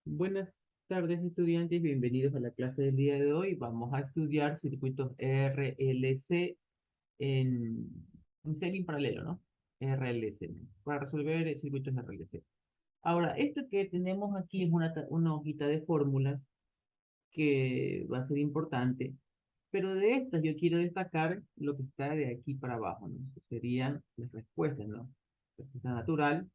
Buenas tardes, estudiantes. Bienvenidos a la clase del día de hoy. Vamos a estudiar circuitos RLC en, en serie en paralelo, ¿no? RLC, ¿no? Para resolver circuitos RLC. Ahora, esto que tenemos aquí es una hojita de fórmulas que va a ser importante, pero de estas yo quiero destacar lo que está de aquí para abajo, ¿no? Que serían las respuestas, ¿no? Respuesta natural.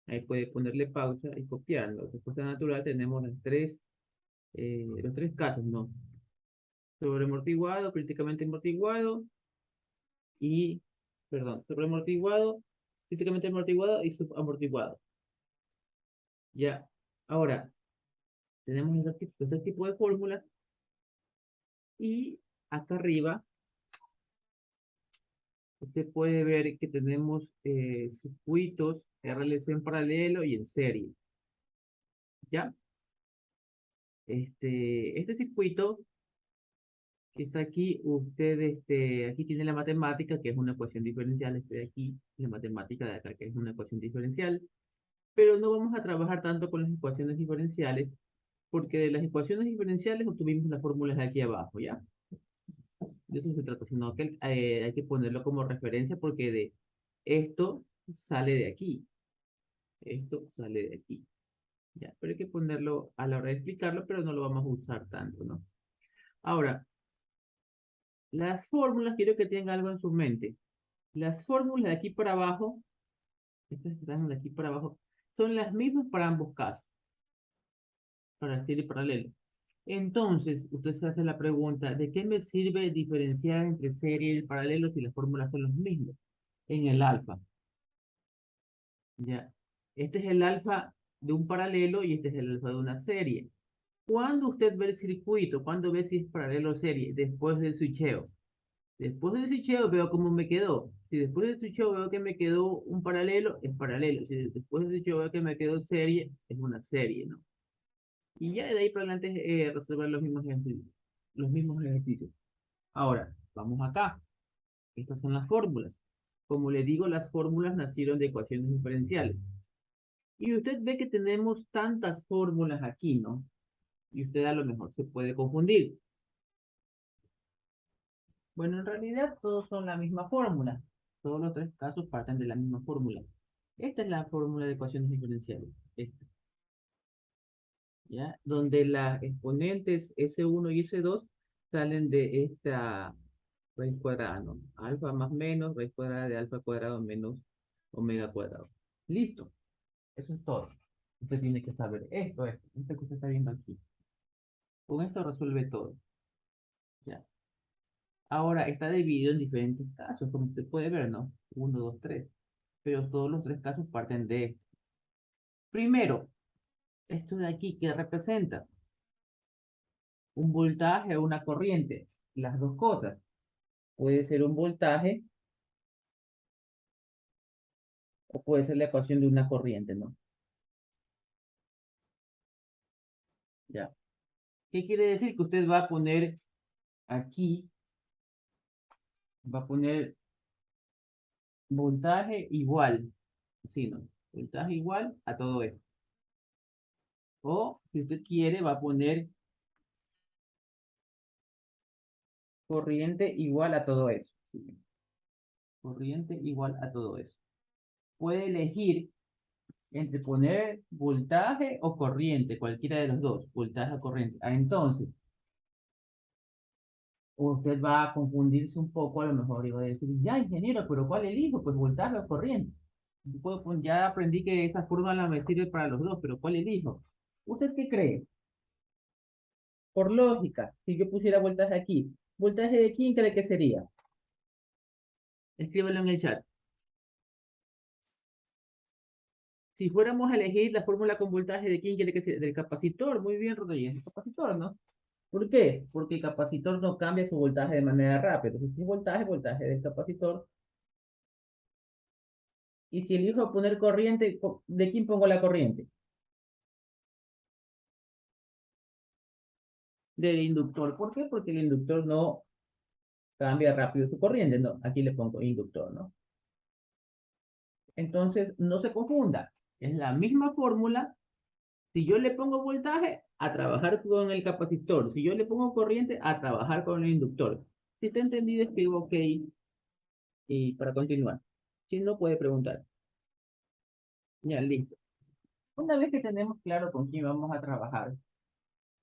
Ahí puede ponerle pausa y copiarlo. Respuesta natural tenemos los tres casos, ¿no? Sobreamortiguado, críticamente amortiguado y, perdón, sobreamortiguado, críticamente amortiguado y subamortiguado. Ya. Ahora, tenemos este tipo de fórmulas y acá arriba usted puede ver que tenemos circuitos RLC en paralelo y en serie. ¿Ya? Este circuito que está aquí, usted, aquí tiene la matemática, que es una ecuación diferencial, este de aquí, la matemática de acá, que es una ecuación diferencial, pero no vamos a trabajar tanto con las ecuaciones diferenciales, porque de las ecuaciones diferenciales obtuvimos las fórmulas de aquí abajo, ¿ya? De eso se trata, sino que hay que ponerlo como referencia, porque de esto sale de aquí, esto sale de aquí, ¿ya? Pero hay que ponerlo a la hora de explicarlo, pero no lo vamos a usar tanto, ¿no? Ahora, las fórmulas, quiero que tengan algo en su mente. Las fórmulas de aquí para abajo, estas que están de aquí para abajo, son las mismas para ambos casos, para serie y paralelo. Entonces, usted se hace la pregunta, ¿de qué me sirve diferenciar entre serie y paralelo si las fórmulas son las mismas? En el alfa, ¿ya? Este es el alfa de un paralelo y este es el alfa de una serie. ¿Cuándo usted ve el circuito? ¿Cuándo ve si es paralelo o serie? Después del switcheo. Después del switcheo veo cómo me quedó. Si después del switcheo veo que me quedó un paralelo, es paralelo. Si después del switcheo veo que me quedó serie, es una serie, ¿no? Y ya de ahí para adelante resolver los mismos ejercicios. Los mismos ejercicios. Ahora, vamos acá. Estas son las fórmulas. Como le digo, las fórmulas nacieron de ecuaciones diferenciales. Y usted ve que tenemos tantas fórmulas aquí, ¿no? Y usted a lo mejor se puede confundir. Bueno, en realidad todos son la misma fórmula. Todos los tres casos parten de la misma fórmula. Esta es la fórmula de ecuaciones diferenciales. Esta, ¿ya? Donde las exponentes S1 y S2 salen de esta raíz cuadrada, ¿no? Alfa más menos, raíz cuadrada de alfa cuadrado menos omega cuadrado. Listo. Eso es todo. Usted tiene que saber esto que usted está viendo aquí. Con esto resuelve todo. ¿Ya? Ahora está dividido en diferentes casos, como usted puede ver, ¿no? Uno, dos, tres. Pero todos los tres casos parten de esto. Primero, esto de aquí, ¿qué representa? Un voltaje o una corriente. Las dos cosas. Puede ser un voltaje o puede ser la ecuación de una corriente, ¿no? Ya. ¿Qué quiere decir? Que usted va a poner aquí, va a poner voltaje igual, ¿sí, no? Voltaje igual a todo esto. O, si usted quiere, va a poner corriente igual a todo eso. ¿Sí? Corriente igual a todo eso. Puede elegir entre poner voltaje o corriente, cualquiera de los dos, voltaje o corriente. Entonces, usted va a confundirse un poco, a lo mejor, y va a decir, ya, ingeniero, pero ¿cuál elijo? Pues voltaje o corriente. Ya aprendí que esa fórmula me sirve para los dos, pero ¿cuál elijo? ¿Usted qué cree? Por lógica, si yo pusiera voltaje aquí, ¿voltaje de quién cree que sería? Escríbelo en el chat. Si fuéramos a elegir la fórmula con voltaje de quién quiere que sea, del capacitor, muy bien, Rodríguez, el capacitor, ¿no? ¿Por qué? Porque el capacitor no cambia su voltaje de manera rápida. Entonces, si es voltaje, voltaje del capacitor. Y si elijo poner corriente, ¿de quién pongo la corriente? Del inductor. ¿Por qué? Porque el inductor no cambia rápido su corriente. No, aquí le pongo inductor, ¿no? Entonces, no se confunda. Es la misma fórmula, Si yo le pongo voltaje, a trabajar con el capacitor. Si yo le pongo corriente, a trabajar con el inductor. Si está entendido, escribo OK y para continuar. Si no, puede preguntar. Ya, listo. Una vez que tenemos claro con quién vamos a trabajar,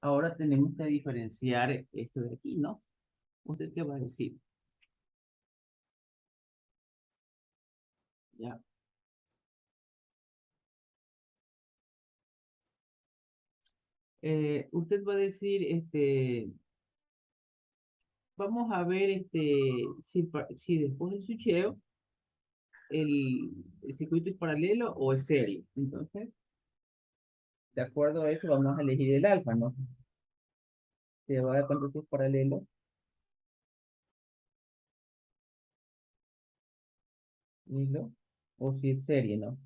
ahora tenemos que diferenciar esto de aquí, ¿no? ¿Usted qué va a decir? Ya. Usted va a decir, vamos a ver, si después del switcheo, el circuito es paralelo o es serie. Entonces, de acuerdo a eso, vamos a elegir el alfa, ¿no? Se va a dar cuenta si es paralelo, ¿listo? O si es serie, ¿no?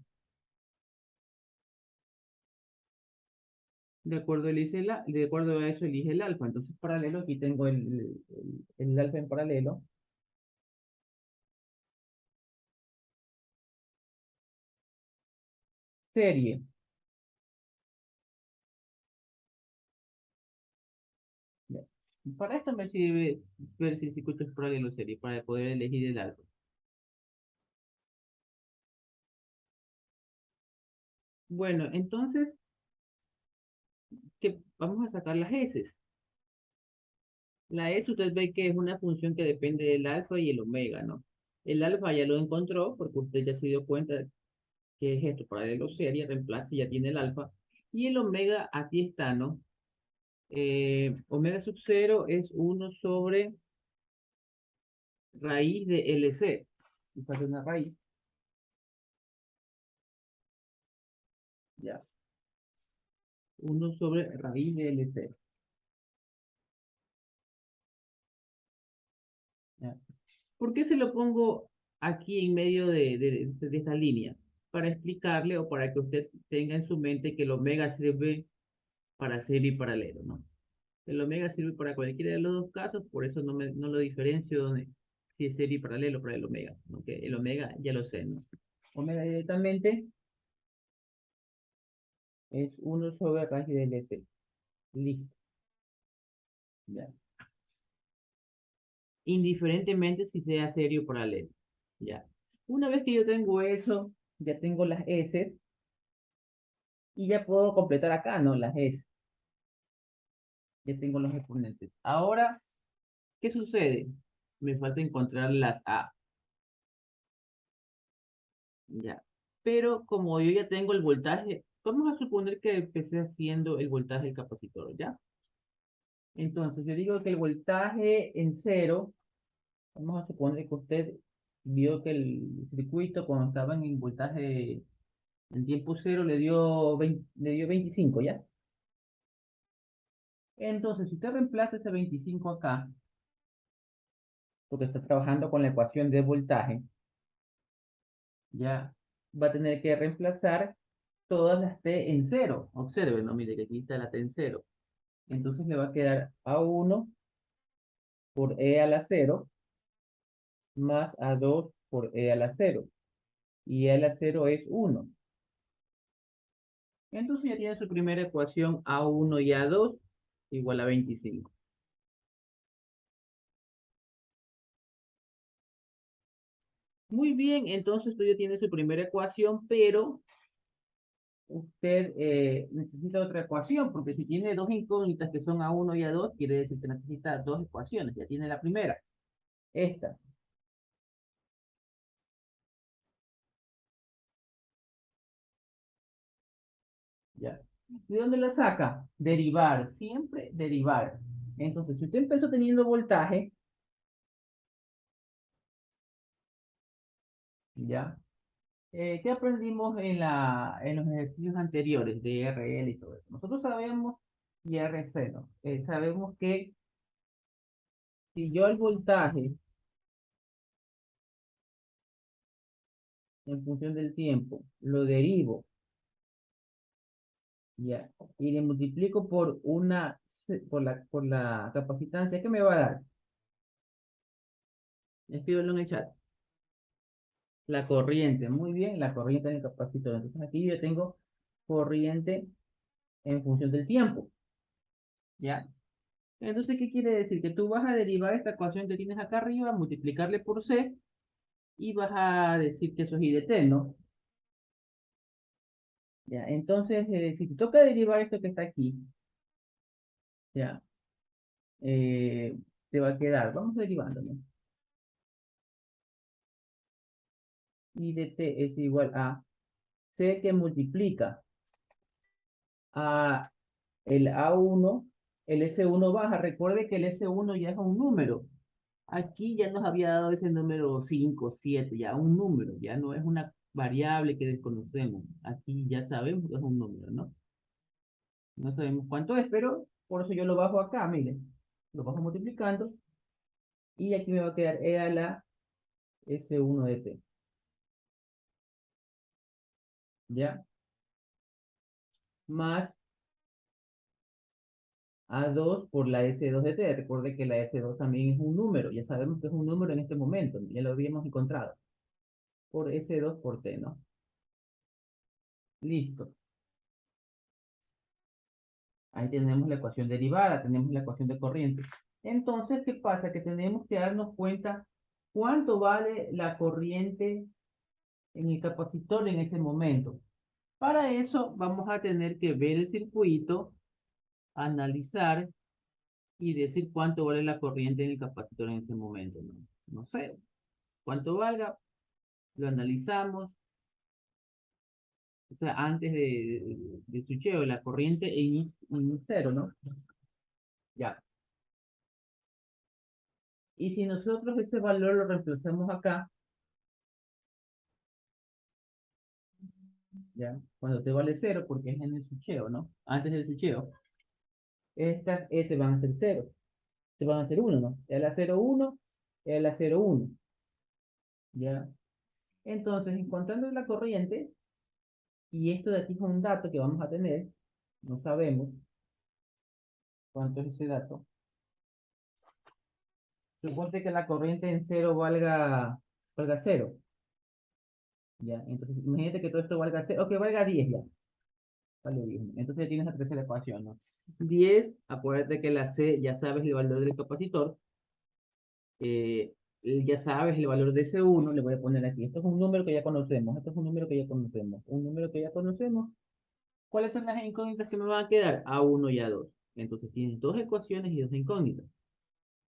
De acuerdo a eso, elige el alfa. Entonces, paralelo, aquí tengo el alfa en paralelo. Serie. Ya. Para esto me sirve ver si el circuito es paralelo o serie, para poder elegir el alfa. Bueno, entonces, vamos a sacar las S. La S usted ve que es una función que depende del alfa y el omega, ¿no? El alfa ya lo encontró porque usted ya se dio cuenta que es esto, paralelo serie, reemplaza y ya tiene el alfa. Y el omega aquí está, ¿no? Omega sub 0 es 1 sobre raíz de LC. Y falta una raíz, ya. 1 sobre raíz de LC. ¿Ya? ¿Por qué se lo pongo aquí en medio de esta línea? Para explicarle o para que usted tenga en su mente que el omega sirve para serie y paralelo, ¿no? El omega sirve para cualquiera de los dos casos, por eso no lo diferencio si es serie y paralelo para el omega, ¿no? Que el omega ya lo sé, ¿no? Omega directamente es 1 sobre raíz de LC. Listo, ya. Indiferentemente si sea serie o paralelo, ya. Una vez que yo tengo eso, ya tengo las S y ya puedo completar acá, ¿no? Las S. Ya tengo los exponentes. Ahora, ¿qué sucede? Me falta encontrar las A. Ya. Pero como yo ya tengo el voltaje, vamos a suponer que empecé haciendo el voltaje del capacitor, ¿ya? Entonces, yo digo que el voltaje en cero, vamos a suponer que usted vio que el circuito cuando estaba en voltaje en tiempo cero le dio 25, ¿ya? Entonces, si usted reemplaza ese 25 acá, porque está trabajando con la ecuación de voltaje, ya va a tener que reemplazar todas las t en cero. Observe, no, mire que aquí está la t en cero. Entonces le va a quedar A1 por E a la cero más A2 por E a la cero. Y E a la cero es 1. Entonces ya tiene su primera ecuación A1 y A2 igual a 25. Muy bien, entonces usted ya tiene su primera ecuación, pero usted necesita otra ecuación, porque si tiene dos incógnitas que son A1 y A2, quiere decir que necesita dos ecuaciones. Ya tiene la primera, esta. ¿Ya? ¿De dónde la saca? Derivar, siempre derivar. Entonces, si usted empezó teniendo voltaje, ¿ya? ¿Qué aprendimos en los ejercicios anteriores de RL y todo eso? Nosotros sabemos, y RC, ¿no? Sabemos que si yo el voltaje en función del tiempo lo derivo, ¿ya? Y le multiplico por por la capacitancia, ¿qué me va a dar? Escríbelo en el chat. La corriente, muy bien, la corriente en el capacitor. Entonces aquí yo tengo corriente en función del tiempo, ¿ya? Entonces, ¿qué quiere decir? Que tú vas a derivar esta ecuación que tienes acá arriba, multiplicarle por C, y vas a decir que eso es I de T, ¿no? Ya, entonces, si te toca derivar esto que está aquí, ya, te va a quedar, vamos derivando, ¿no? I de T es igual a C que multiplica a el A1, el S1 baja. Recuerde que el S1 ya es un número. Aquí ya nos había dado ese número 5 7 ya un número, ya no es una variable que desconocemos. Aquí ya sabemos que es un número, ¿no? No sabemos cuánto es, pero por eso yo lo bajo acá, miren. Lo bajo multiplicando y aquí me va a quedar E a la S1 de T, ¿ya? Más A2 por la S2 de T. Recuerde que la S2 también es un número. Ya sabemos que es un número en este momento. Ya lo habíamos encontrado. Por S2 por T, ¿no? Listo. Ahí tenemos la ecuación derivada, tenemos la ecuación de corriente. Entonces, ¿qué pasa? Que tenemos que darnos cuenta cuánto vale la corriente en el capacitor en ese momento. Para eso vamos a tener que ver el circuito, analizar y decir cuánto vale la corriente en el capacitor en ese momento, ¿no? No sé cuánto valga, lo analizamos. O sea, antes de switcheo, la corriente en cero, ¿no? Ya. Y si nosotros ese valor lo reemplazamos acá, ya, cuando te vale cero, porque es en el switcheo, ¿no? Antes del switcheo, estas S van a ser cero, se van a ser uno, ¿no? Es la 0,1, es la 0,1, ya. Entonces, encontrando la corriente, y esto de aquí es un dato que vamos a tener, no sabemos cuánto es ese dato. Suponte que la corriente en cero valga cero, ya. Entonces, imagínate que todo esto valga cero, o que valga 10 ya. Vale 10. Entonces ya tienes la tercera ecuación, ¿no? 10, acuérdate que la C ya sabes el valor del capacitor, eh, ya sabes el valor de C1, le voy a poner aquí. Esto es un número que ya conocemos, esto es un número que ya conocemos, un número que ya conocemos. ¿Cuáles son las incógnitas que me van a quedar? A1 y A2. Entonces tienes dos ecuaciones y dos incógnitas.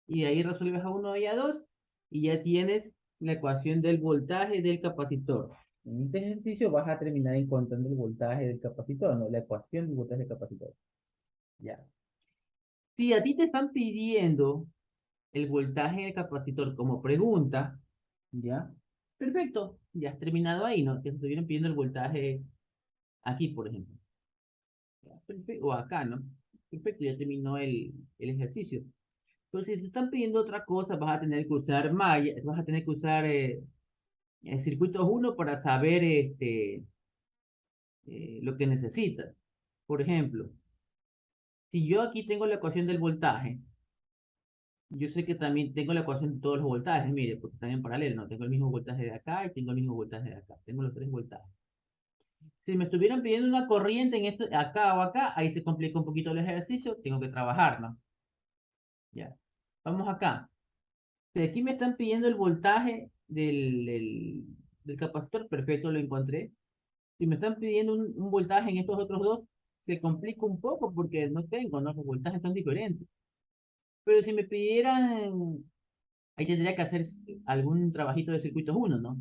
Y de ahí resuelves A1 y A2 y ya tienes la ecuación del voltaje del capacitor. En este ejercicio vas a terminar encontrando el voltaje del capacitor, ¿no? La ecuación del voltaje del capacitor. Ya. Si a ti te están pidiendo el voltaje del capacitor como pregunta, ¿ya? Perfecto, ya has terminado ahí, ¿no? Te estuvieron pidiendo el voltaje aquí, por ejemplo. ¿Ya? O acá, ¿no? Perfecto, ya terminó el ejercicio. Entonces, si te están pidiendo otra cosa, vas a tener que usar malla, vas a tener que usar el circuito 1 para saber lo que necesitas. Por ejemplo, si yo aquí tengo la ecuación del voltaje, yo sé que también tengo la ecuación de todos los voltajes, mire, porque están en paralelo, ¿no? Tengo el mismo voltaje de acá y tengo el mismo voltaje de acá. Tengo los tres voltajes. Si me estuvieran pidiendo una corriente en esto, acá o acá, ahí se complica un poquito el ejercicio, tengo que trabajar, ¿no? Ya. Vamos acá. Si aquí me están pidiendo el voltaje del capacitor, perfecto, lo encontré. Si me están pidiendo un voltaje en estos otros dos, se complica un poco porque no tengo, ¿no? Los voltajes son diferentes. Pero si me pidieran, ahí tendría que hacer algún trabajito de circuitos 1, ¿no?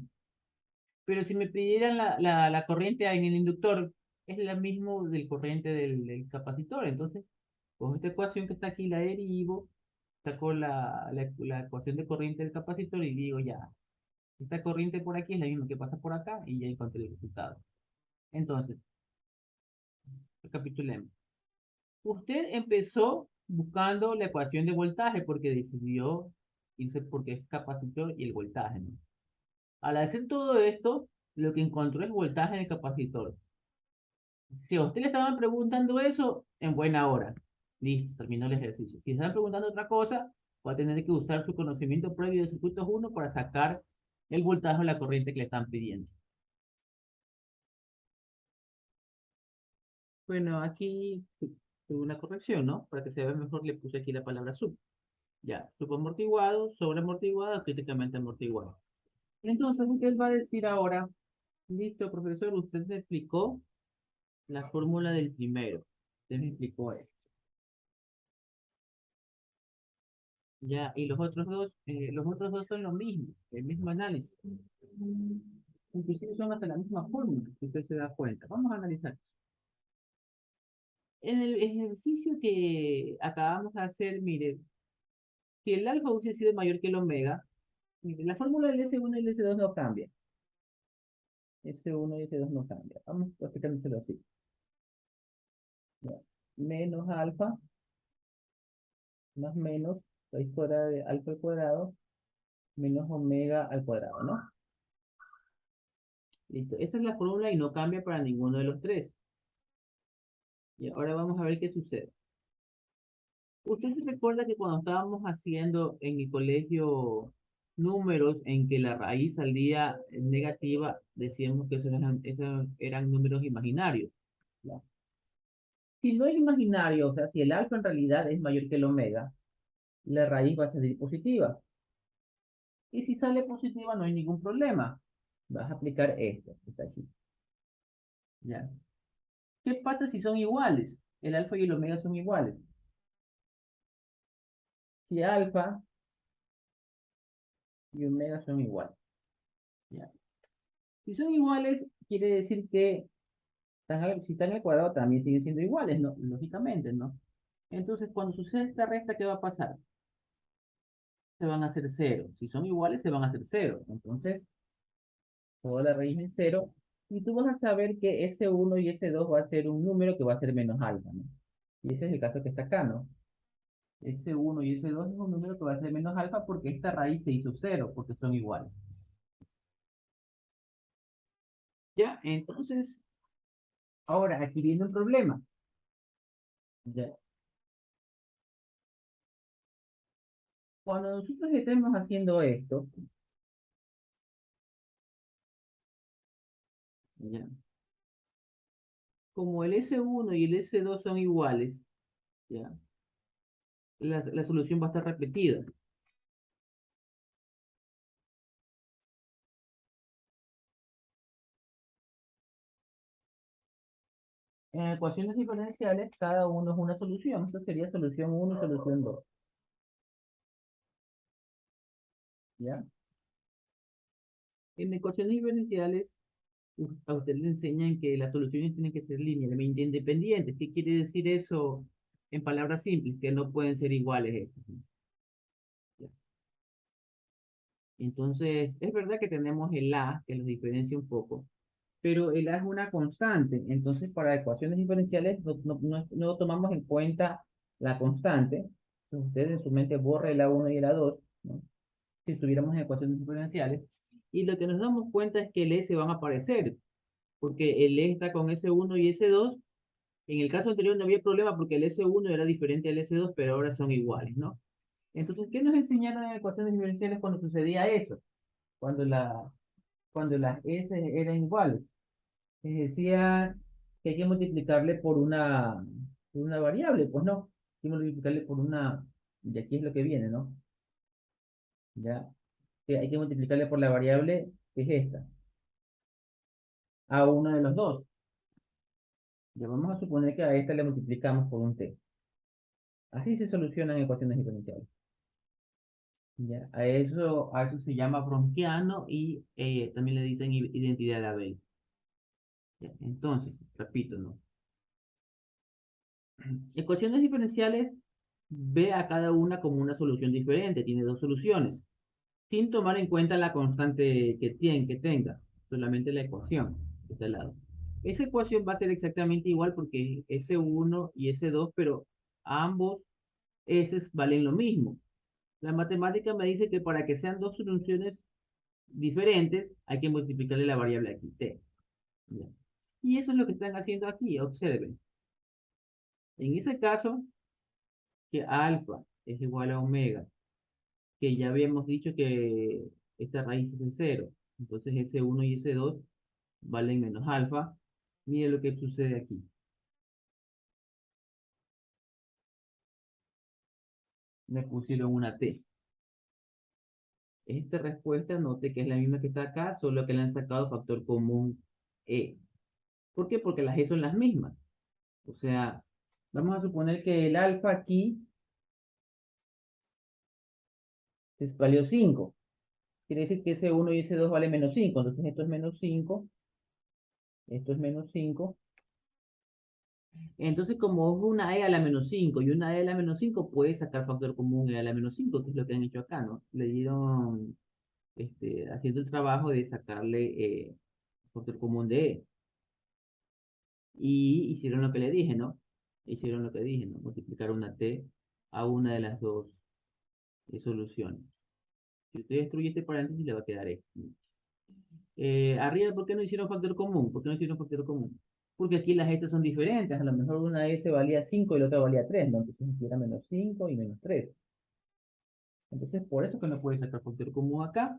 Pero si me pidieran la corriente en el inductor, es la misma del corriente del capacitor. Entonces, con esta ecuación que está aquí, la derivo, saco la ecuación de corriente del capacitor y digo ya, esta corriente por aquí es la misma que pasa por acá y ya encontré el resultado. Entonces, recapitulemos. Usted empezó buscando la ecuación de voltaje porque decidió irse porque es capacitor y el voltaje, ¿no? Al hacer todo esto, lo que encontró es voltaje en el capacitor. Si a usted le estaban preguntando eso, en buena hora. Listo, terminó el ejercicio. Si están preguntando otra cosa, va a tener que usar su conocimiento previo de circuitos 1 para sacar el voltaje o la corriente que le están pidiendo. Bueno, aquí tuve una corrección, ¿no? Para que se vea mejor le puse aquí la palabra sub. Ya, subamortiguado, sobreamortiguado, críticamente amortiguado. Entonces, usted va a decir ahora, listo, profesor, usted me explicó la fórmula del primero. Usted me explicó esto. Ya, y los otros dos son lo mismo, el mismo análisis. Inclusive son hasta la misma fórmula, si usted se da cuenta. Vamos a analizar. En el ejercicio que acabamos de hacer, mire, si el alfa hubiese sido mayor que el omega, mire, la fórmula del S1 y el S2 no cambia. S1 y S2 no cambia. Vamos explicándoselo así. Ya. Menos alfa más menos raíz cuadrada de alfa al cuadrado menos omega al cuadrado, ¿no? Listo. Esa es la fórmula y no cambia para ninguno de los tres. Y ahora vamos a ver qué sucede. ¿Usted se recuerda que cuando estábamos haciendo en el colegio números en que la raíz salía negativa, decíamos que esos eran números imaginarios? ¿Ya? Si no es imaginario, o sea, si el alfa en realidad es mayor que el omega, la raíz va a salir positiva. Y si sale positiva, no hay ningún problema. Vas a aplicar esto, que está aquí. ¿Ya? ¿Qué pasa si son iguales? El alfa y el omega son iguales. Si alfa y omega son iguales. ¿Ya? Si son iguales, quiere decir que si están al cuadrado también siguen siendo iguales, ¿no? Lógicamente, ¿no? Entonces, cuando sucede esta resta, ¿qué va a pasar? Se van a hacer cero. Si son iguales, se van a hacer cero. Entonces, toda la raíz es cero. Y tú vas a saber que ese uno y ese 2 va a ser un número que va a ser menos alfa, ¿no? Y ese es el caso que está acá, ¿no? Ese uno y ese 2 es un número que va a ser menos alfa porque esta raíz se hizo cero, porque son iguales. ¿Ya? Entonces, ahora, aquí viene un problema. ¿Ya? Cuando nosotros estemos haciendo esto, ¿ya? Como el S1 y el S2 son iguales, ¿ya? La solución va a estar repetida. En ecuaciones diferenciales, cada uno es una solución. Esto sería solución uno y solución 2, ¿ya? En ecuaciones diferenciales, a usted le enseñan que las soluciones tienen que ser linealmente independientes. ¿Qué quiere decir eso en palabras simples? Que no pueden ser iguales estos, ¿no? ¿Ya? Entonces, es verdad que tenemos el A, que los diferencia un poco, pero el A es una constante. Entonces, para ecuaciones diferenciales no tomamos en cuenta la constante. Entonces, usted en su mente borra el A1 y el A2, ¿no? Si estuviéramos en ecuaciones diferenciales. Y lo que nos damos cuenta es que el S van a aparecer, porque el E está con S1 y S2. En el caso anterior no había problema porque el S1 era diferente al S2, pero ahora son iguales, ¿no? Entonces, ¿qué nos enseñaron en ecuaciones diferenciales cuando sucedía eso? Cuando cuando las S eran iguales. Les decía que hay que multiplicarle por una variable, pues no. Hay que multiplicarle por una, y aquí es lo que viene, ¿no? Ya, que hay que multiplicarle por la variable que es esta, a uno de los dos. Ya vamos a suponer que a esta le multiplicamos por un t. Así se solucionan ecuaciones diferenciales. Ya, a eso se llama bronquiano y también le dicen identidad de Abel. Ya, entonces, repito, ¿no? Ecuaciones diferenciales, ve a cada una como una solución diferente, tiene dos soluciones, sin tomar en cuenta la constante que tenga, solamente la ecuación de este lado. Esa ecuación va a ser exactamente igual porque S1 y S2, pero ambos S valen lo mismo. La matemática me dice que para que sean dos soluciones diferentes, hay que multiplicarle la variable aquí, t. ¿Ya? Y eso es lo que están haciendo aquí, observen. En ese caso, que alfa es igual a omega, que ya habíamos dicho que esta raíz es el cero, entonces ese uno y ese 2 valen menos alfa. Mire lo que sucede aquí. le pusieron una T. Esta respuesta, note que es la misma que está acá, solo que le han sacado factor común E. ¿Por qué? Porque las E son las mismas. O sea, vamos a suponer que el alfa aquí valió 5. Quiere decir que ese uno y ese 2 vale menos 5. Entonces esto es menos 5, esto es menos 5. Entonces, como es una E a la menos 5 y una E a la menos 5, puede sacar factor común E a la menos 5, que es lo que han hecho acá, ¿no? Le dieron, haciendo el trabajo de sacarle factor común de E. Y hicieron lo que le dije, ¿no? Hicieron lo que dije, ¿no? Multiplicar una T a una de las dos soluciones. Si usted destruye este paréntesis, le va a quedar esto. Arriba, ¿por qué no hicieron factor común? ¿Por qué no hicieron factor común? Porque aquí las estas son diferentes. A lo mejor una S valía 5 y la otra valía 3, ¿no? Entonces aquí era menos 5 y menos 3. Entonces, por eso que no puede sacar factor común acá.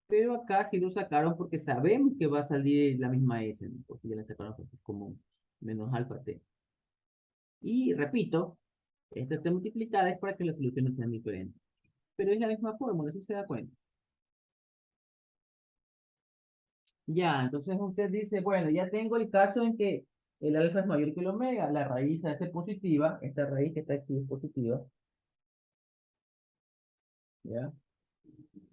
Pero acá sí lo sacaron porque sabemos que va a salir la misma S, ¿no? Porque ya le sacaron factor común. Menos alfa T. Y repito, esta T multiplicada es para que las soluciones sean diferentes. Pero es la misma fórmula, si se da cuenta. Ya, entonces usted dice, bueno, ya tengo el caso en que el alfa es mayor que el omega, la raíz hace positiva, esta raíz que está aquí es positiva, ¿ya?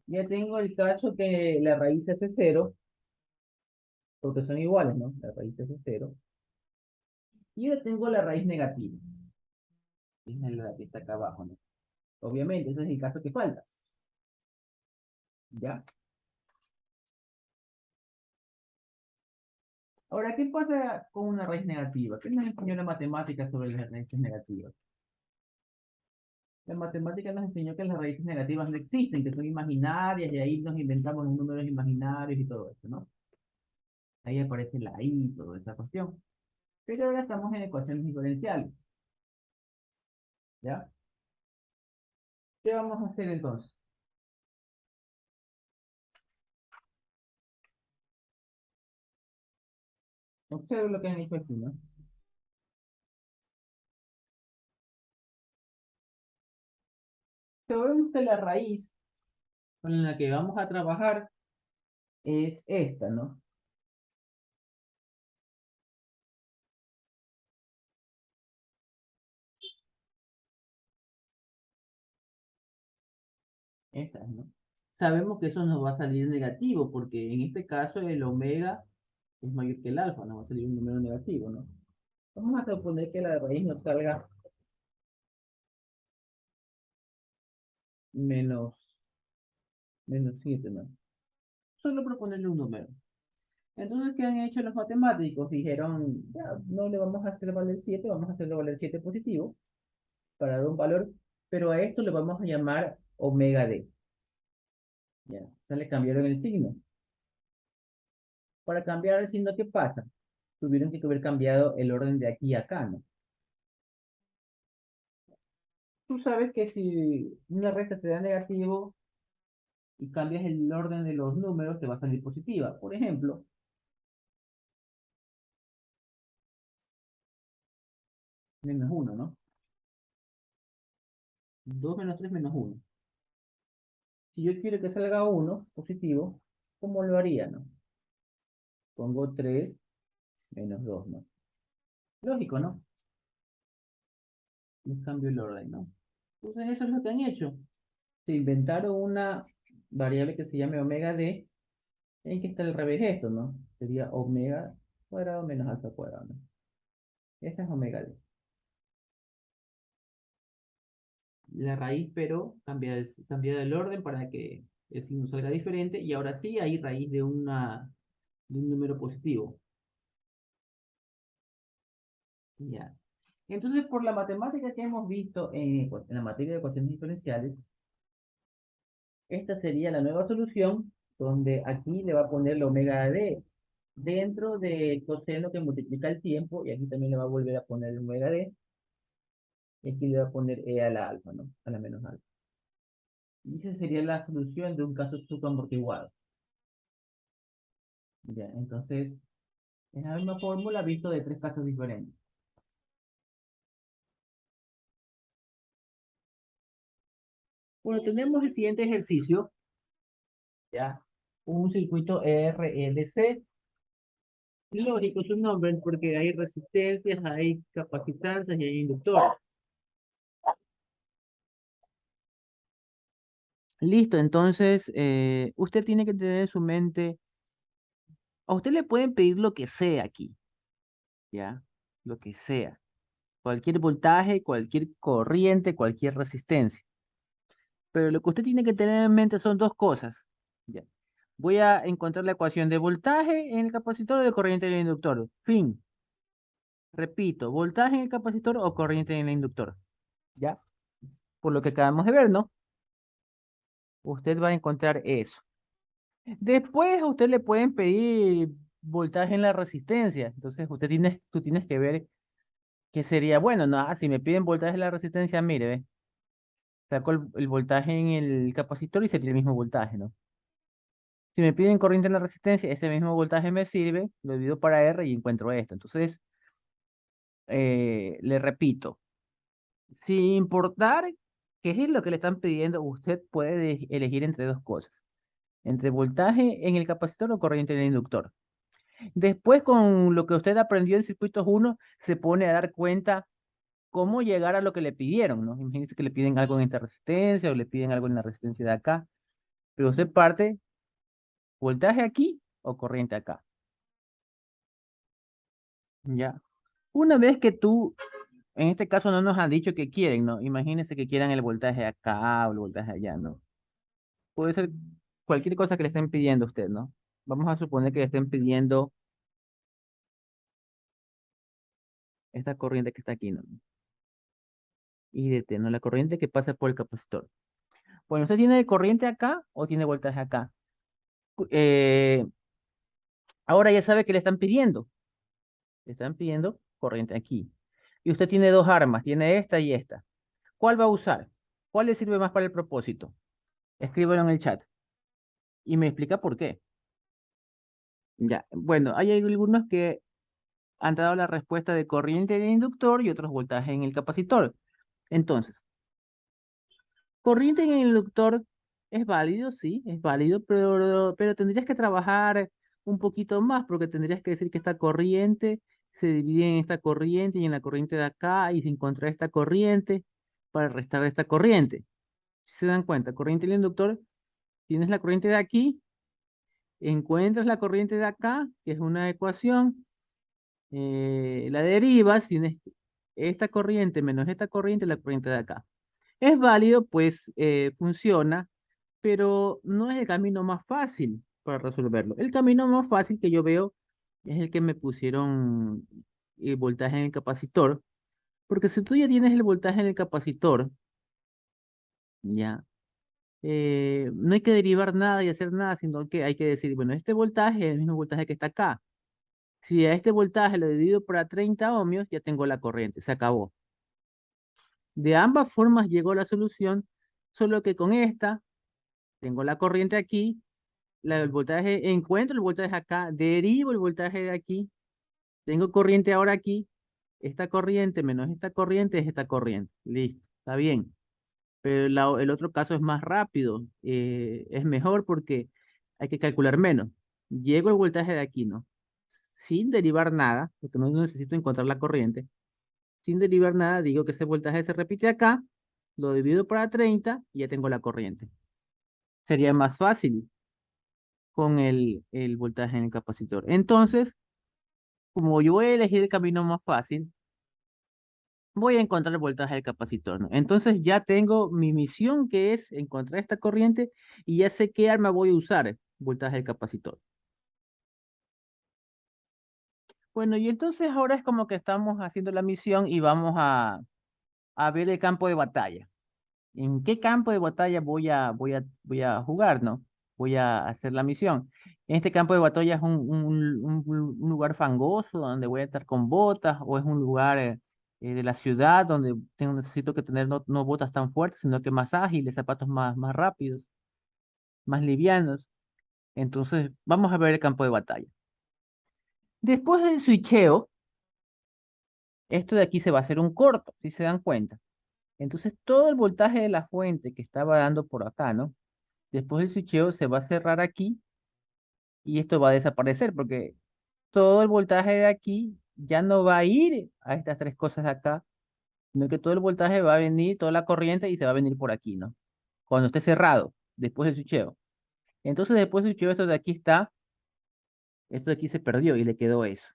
Ya tengo el caso que la raíz hace cero, porque son iguales, ¿no? La raíz hace cero. Y ahora tengo la raíz negativa, que es la que está acá abajo, ¿no? Obviamente, ese es el caso que falta, ¿ya? Ahora, ¿qué pasa con una raíz negativa? ¿Qué nos enseñó la matemática sobre las raíces negativas? La matemática nos enseñó que las raíces negativas no existen, que son imaginarias, y ahí nos inventamos los números imaginarios y todo eso, ¿no? Ahí aparece la I y toda esa cuestión. Pero ahora estamos en ecuaciones diferenciales, ¿ya? ¿Qué vamos a hacer entonces? Observe lo que han hecho aquí, ¿no? Sabemos que la raíz con la que vamos a trabajar es esta, ¿no? Esta, ¿no? Sabemos que eso nos va a salir negativo, porque en este caso el omega es mayor que el alfa, nos va a salir un número negativo, ¿no? Vamos a suponer que la raíz nos salga menos, menos 7, ¿no? Solo proponerle un número. Entonces, ¿qué han hecho los matemáticos? Dijeron, ya, no le vamos a hacer valer 7, vamos a hacerle valer 7 positivo para dar un valor, pero a esto le vamos a llamar omega d. Ya, entonces le cambiaron el signo. Para cambiar el signo, ¿qué pasa? Tuvieron que haber cambiado el orden de aquí a acá, ¿no? Tú sabes que si una recta te da negativo y cambias el orden de los números, te va a salir positiva. Por ejemplo, menos uno, ¿no? 2 menos 3 menos uno. Si yo quiero que salga uno positivo, ¿cómo lo haría, no? Pongo 3 menos 2, ¿no? Lógico, ¿no? Les cambio el orden, ¿no? Entonces eso es lo que han hecho. Se inventaron una variable que se llame omega d, en que está al revés esto, ¿no? Sería omega cuadrado menos alfa cuadrado, ¿no? Esa es omega d. La raíz, pero cambiada el orden para que el signo salga diferente, y ahora sí hay raíz de un número positivo. Ya. Entonces, por la matemática que hemos visto en la materia de ecuaciones diferenciales, esta sería la nueva solución, donde aquí le va a poner la omega d dentro del coseno que multiplica el tiempo, y aquí también le va a volver a poner el omega d, y aquí le va a poner e a la alfa, ¿no? A la menos alfa. Y esa sería la solución de un caso subamortiguado. Ya, entonces, es la misma fórmula visto de tres casos diferentes. Bueno, tenemos el siguiente ejercicio, ya, un circuito RLC. Lógico su nombre, porque hay resistencias, hay capacitantes y hay inductores. Listo, entonces usted tiene que tener en su mente, a usted le pueden pedir lo que sea aquí, ¿ya? Lo que sea. Cualquier voltaje, cualquier corriente, cualquier resistencia. Pero lo que usted tiene que tener en mente son dos cosas. Ya. Voy a encontrar la ecuación de voltaje en el capacitor o de corriente en el inductor. Fin. Repito, voltaje en el capacitor o corriente en el inductor. ¿Ya? Por lo que acabamos de ver, ¿no? Usted va a encontrar eso. Después a usted le pueden pedir voltaje en la resistencia. Entonces tú tienes que ver qué sería bueno. No, si me piden voltaje en la resistencia, mire, ve, saco el voltaje en el capacitor y sería el mismo voltaje, ¿no? Si me piden corriente en la resistencia, ese mismo voltaje me sirve, lo divido para R y encuentro esto. Entonces, le repito, sin importar qué es lo que le están pidiendo, usted puede elegir entre dos cosas, entre voltaje en el capacitor o corriente en el inductor. Después, con lo que usted aprendió en circuitos uno se pone a dar cuenta cómo llegar a lo que le pidieron, ¿no? Imagínese que le piden algo en esta resistencia o le piden algo en la resistencia de acá, pero usted parte voltaje aquí o corriente acá, ¿ya? Una vez que tú, en este caso no nos han dicho que quieren, ¿no? Imagínense que quieran el voltaje acá o el voltaje allá, ¿no? Puede ser cualquier cosa que le estén pidiendo a usted, ¿no? Vamos a suponer que le estén pidiendo esta corriente que está aquí, ¿no? IDT, ¿no? La corriente que pasa por el capacitor. Bueno, ¿usted tiene corriente acá o tiene voltaje acá? Eh, ahora ya sabe que le están pidiendo. Le están pidiendo corriente aquí. Y usted tiene dos armas, tiene esta y esta. ¿Cuál va a usar? ¿Cuál le sirve más para el propósito? Escríbelo en el chat y me explica por qué. Ya, bueno, hay algunos que han dado la respuesta de corriente en el inductor y otros voltaje en el capacitor. Entonces, corriente en el inductor es válido, sí, es válido, pero tendrías que trabajar un poquito más porque tendrías que decir que esta corriente se divide en esta corriente y en la corriente de acá y se encuentra esta corriente para restar de esta corriente. Si se dan cuenta, corriente en el inductor, tienes la corriente de aquí, encuentras la corriente de acá, que es una ecuación, la derivas, tienes esta corriente menos esta corriente, la corriente de acá. Es válido, pues funciona, pero no es el camino más fácil para resolverlo. El camino más fácil que yo veo es el que me pusieron voltaje en el capacitor, porque si tú ya tienes el voltaje en el capacitor, ya, no hay que derivar nada y hacer nada, sino que hay que decir, bueno, este voltaje es el mismo voltaje que está acá. Si a este voltaje lo divido por a 30 ohmios, ya tengo la corriente, se acabó. De ambas formas llegó la solución, solo que con esta tengo la corriente aquí, el voltaje, encuentro el voltaje acá, derivo el voltaje de aquí, tengo corriente ahora aquí, esta corriente menos esta corriente es esta corriente. Listo, está bien. Pero el otro caso es más rápido, es mejor porque hay que calcular menos. Llego el voltaje de aquí, ¿no? Sin derivar nada, porque no necesito encontrar la corriente. Sin derivar nada, digo que ese voltaje se repite acá, lo divido para 30 y ya tengo la corriente. Sería más fácil con el voltaje en el capacitor. Entonces, como yo voy a elegir el camino más fácil, voy a encontrar el voltaje del capacitor, ¿no? Entonces ya tengo mi misión que es encontrar esta corriente y ya sé qué arma voy a usar, voltaje del capacitor. Bueno, y entonces ahora es como que estamos haciendo la misión y vamos a ver el campo de batalla. ¿En qué campo de batalla voy a jugar, no? Voy a hacer la misión. En este campo de batalla es un lugar fangoso donde voy a estar con botas o es un lugar de la ciudad donde necesito que tener no botas tan fuertes, sino que más ágiles, zapatos más rápidos, más livianos. Entonces, vamos a ver el campo de batalla. Después del switcheo, esto de aquí se va a hacer un corto, si se dan cuenta. Entonces todo el voltaje de la fuente que estaba dando por acá, ¿no? Después del switcheo se va a cerrar aquí y esto va a desaparecer porque todo el voltaje de aquí ya no va a ir a estas tres cosas de acá, sino que todo el voltaje va a venir, toda la corriente y se va a venir por aquí, ¿no? Cuando esté cerrado, después del switcheo. Entonces después del switcheo esto de aquí está, esto de aquí se perdió y le quedó eso.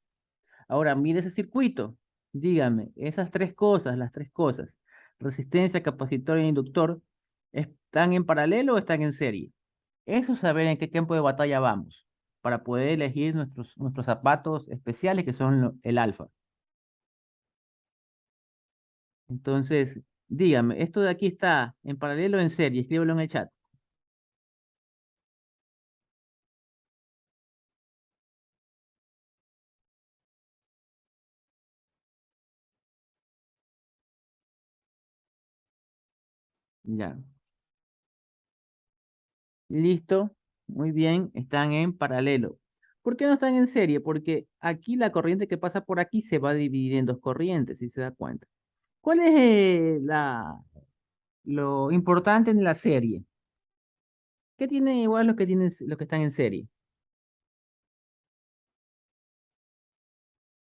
Ahora, mire ese circuito. Dígame, esas tres cosas, las tres cosas, resistencia, capacitor e inductor, ¿están en paralelo o están en serie? Eso es saber en qué campo de batalla vamos, para poder elegir nuestros zapatos especiales que son el alfa. Entonces, dígame, ¿esto de aquí está en paralelo o en serie? Escríbelo en el chat. Ya. Listo. Muy bien. Están en paralelo. ¿Por qué no están en serie? Porque aquí la corriente que pasa por aquí se va a dividir en dos corrientes, si se da cuenta. ¿Cuál es lo importante en la serie? ¿Qué tienen igual los que están en serie?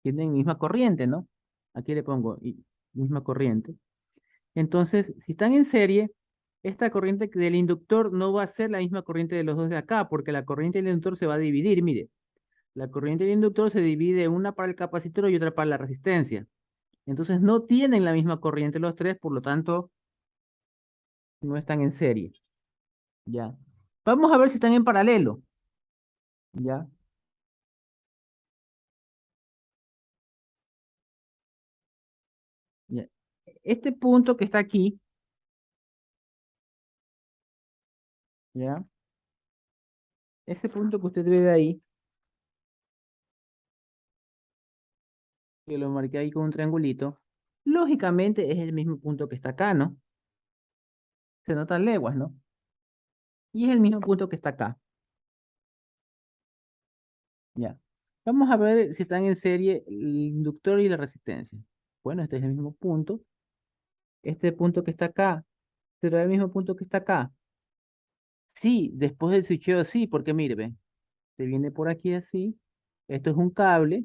Tienen misma corriente, ¿no? Aquí le pongo misma corriente. Entonces, si están en serie, esta corriente del inductor no va a ser la misma corriente de los dos de acá, porque la corriente del inductor se va a dividir. Mire, la corriente del inductor se divide una para el capacitor y otra para la resistencia. Entonces, no tienen la misma corriente los tres, por lo tanto, no están en serie. ¿Ya? Vamos a ver si están en paralelo. ¿Ya? ¿Ya? Este punto que está aquí, ¿ya? Ese punto que usted ve de ahí, que lo marqué ahí con un triangulito, lógicamente es el mismo punto que está acá, ¿no? Se notan leguas, ¿no? Y es el mismo punto que está acá, ¿ya? Vamos a ver si están en serie el inductor y la resistencia. Bueno, este es el mismo punto. Este punto que está acá, ¿será el mismo punto que está acá? Sí, después del switcheo sí, porque mire, ve, se viene por aquí así. Esto es un cable,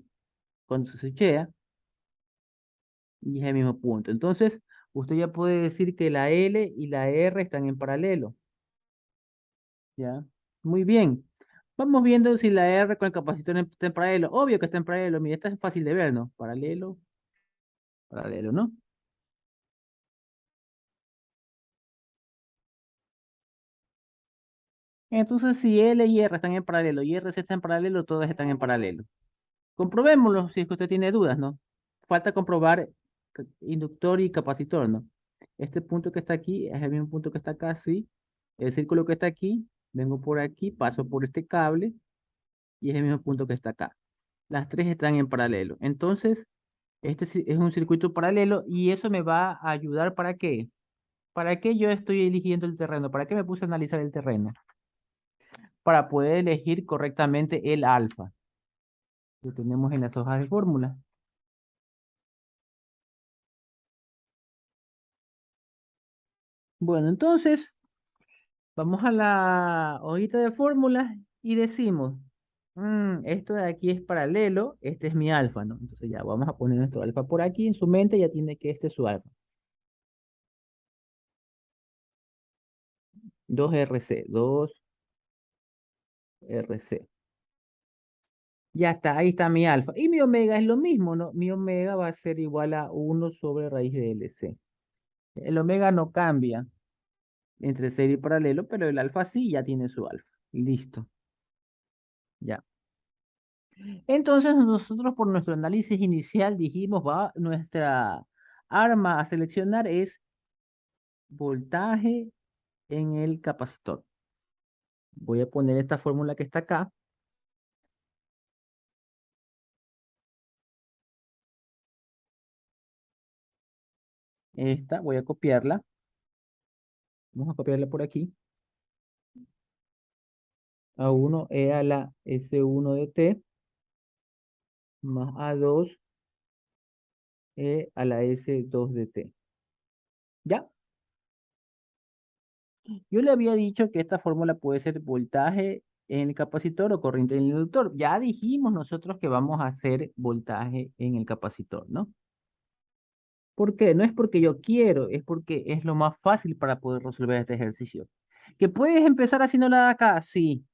cuando se switchea, y es el mismo punto. Entonces, usted ya puede decir que la L y la R están en paralelo. ¿Ya? Muy bien. Vamos viendo si la R con el capacitor está en paralelo. Obvio que está en paralelo. Mira, esta es fácil de ver, ¿no? Paralelo, paralelo, ¿no? Entonces, si L y R están en paralelo y RC está en paralelo, todas están en paralelo. Comprobémoslo si es que usted tiene dudas, ¿no? Falta comprobar inductor y capacitor, ¿no? Este punto que está aquí es el mismo punto que está acá, sí. El círculo que está aquí, vengo por aquí, paso por este cable y es el mismo punto que está acá. Las tres están en paralelo. Entonces, este es un circuito paralelo y eso me va a ayudar ¿para qué? ¿Para qué yo estoy eligiendo el terreno? ¿Para qué me puse a analizar el terreno? Para poder elegir correctamente el alfa que tenemos en las hojas de fórmula. Bueno, entonces vamos a la hojita de fórmulas y decimos, esto de aquí es paralelo, este es mi alfa, ¿no? Entonces ya vamos a poner nuestro alfa por aquí, en su mente ya tiene que este es su alfa. 2RC, 2RC. Ya está, ahí está mi alfa. Y mi omega es lo mismo, ¿no? Mi omega va a ser igual a 1/raíz de LC. El omega no cambia entre serie y paralelo, pero el alfa sí ya tiene su alfa. Listo, ya. Entonces nosotros por nuestro análisis inicial dijimos, va, nuestra arma a seleccionar es voltaje en el capacitor. Voy a poner esta fórmula que está acá. Esta, voy a copiarla. Vamos a copiarla por aquí. A1 e a la S1 de T más A2 e a la S2 de T. ¿Ya? Yo le había dicho que esta fórmula puede ser voltaje en el capacitor o corriente en el inductor. Ya dijimos nosotros que vamos a hacer voltaje en el capacitor, ¿no? ¿Por qué? No es porque yo quiero, es porque es lo más fácil para poder resolver este ejercicio. ¿Que puedes empezar haciéndola de acá? Sí,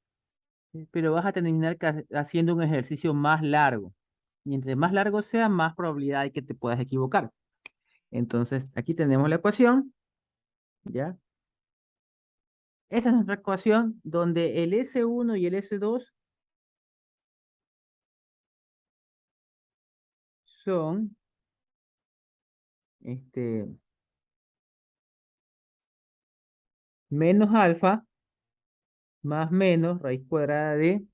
pero vas a terminar haciendo un ejercicio más largo. Y entre más largo sea, más probabilidad hay que te puedas equivocar. Entonces, aquí tenemos la ecuación, ¿ya? Esa es nuestra ecuación donde el S1 y el S2 son este, menos alfa más menos raíz cuadrada de,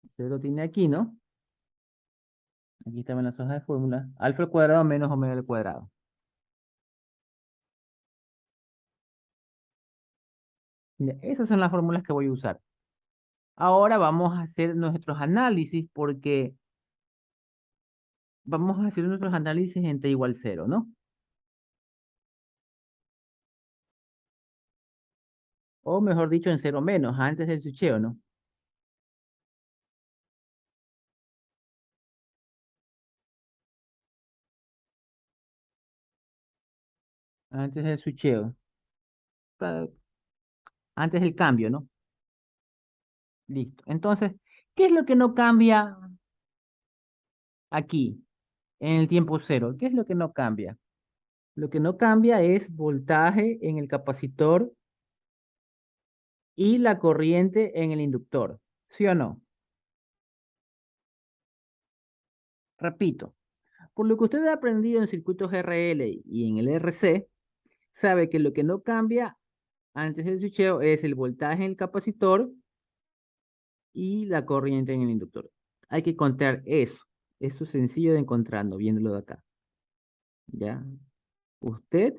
usted lo tiene aquí, ¿no? Aquí están las hojas de fórmula. Alfa al cuadrado menos omega al cuadrado. Ya, esas son las fórmulas que voy a usar. Ahora vamos a hacer nuestros análisis porque vamos a hacer nuestros análisis en t igual cero, ¿no? O mejor dicho, en cero menos, antes del switcheo, ¿no? Antes del switcheo. pa- Antes del cambio, ¿no? Listo. Entonces, ¿qué es lo que no cambia aquí, en el tiempo cero? ¿Qué es lo que no cambia? Lo que no cambia es voltaje en el capacitor y la corriente en el inductor. ¿Sí o no? Repito, por lo que usted ha aprendido en circuitos RL y en el RC, sabe que lo que no cambia antes del switcheo es el voltaje en el capacitor y la corriente en el inductor. Hay que encontrar eso. Eso es sencillo de encontrarlo, viéndolo de acá. ¿Ya? Usted